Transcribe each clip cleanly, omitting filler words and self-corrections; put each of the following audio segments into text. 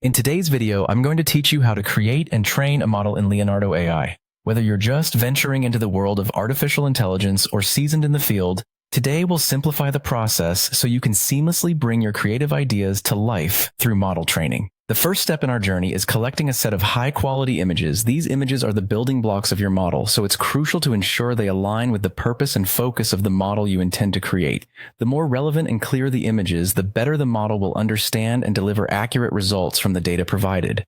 In today's video, I'm going to teach you how to create and train a model in Leonardo AI. Whether you're just venturing into the world of artificial intelligence or seasoned in the field, today we'll simplify the process so you can seamlessly bring your creative ideas to life through model training. The first step in our journey is collecting a set of high-quality images. These images are the building blocks of your model, so it's crucial to ensure they align with the purpose and focus of the model you intend to create. The more relevant and clear the images, the better the model will understand and deliver accurate results from the data provided.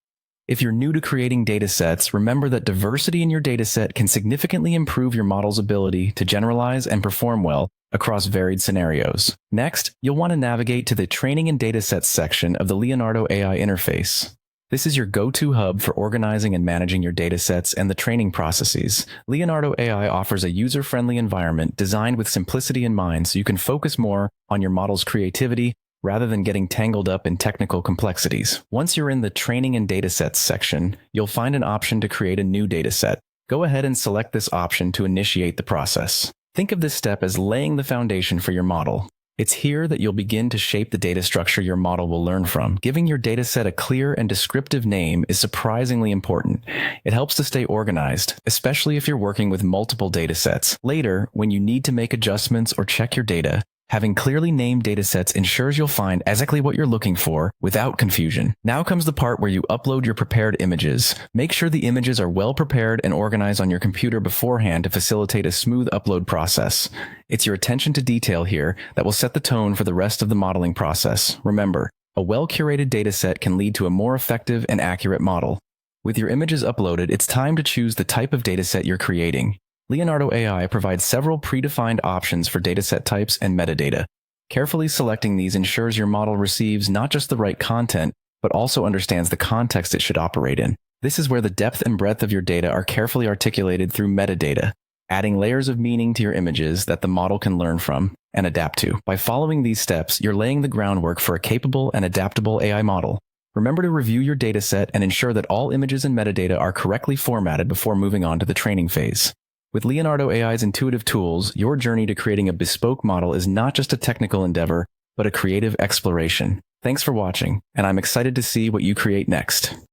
If you're new to creating datasets, remember that diversity in your dataset can significantly improve your model's ability to generalize and perform well across varied scenarios. Next, you'll want to navigate to the Training and Datasets section of the Leonardo AI interface. This is your go-to hub for organizing and managing your datasets and the training processes. Leonardo AI offers a user-friendly environment designed with simplicity in mind so you can focus more on your model's creativity rather than getting tangled up in technical complexities. Once you're in the Training and Datasets section, you'll find an option to create a new dataset. Go ahead and select this option to initiate the process. Think of this step as laying the foundation for your model. It's here that you'll begin to shape the data structure your model will learn from. Giving your dataset a clear and descriptive name is surprisingly important. It helps to stay organized, especially if you're working with multiple datasets. Later, when you need to make adjustments or check your data, having clearly named datasets ensures you'll find exactly what you're looking for without confusion. Now comes the part where you upload your prepared images. Make sure the images are well prepared and organized on your computer beforehand to facilitate a smooth upload process. It's your attention to detail here that will set the tone for the rest of the modeling process. Remember, a well-curated dataset can lead to a more effective and accurate model. With your images uploaded, it's time to choose the type of dataset you're creating. Leonardo AI provides several predefined options for dataset types and metadata. Carefully selecting these ensures your model receives not just the right content, but also understands the context it should operate in. This is where the depth and breadth of your data are carefully articulated through metadata, adding layers of meaning to your images that the model can learn from and adapt to. By following these steps, you're laying the groundwork for a capable and adaptable AI model. Remember to review your dataset and ensure that all images and metadata are correctly formatted before moving on to the training phase. With Leonardo AI's intuitive tools, your journey to creating a bespoke model is not just a technical endeavor, but a creative exploration. Thanks for watching, and I'm excited to see what you create next.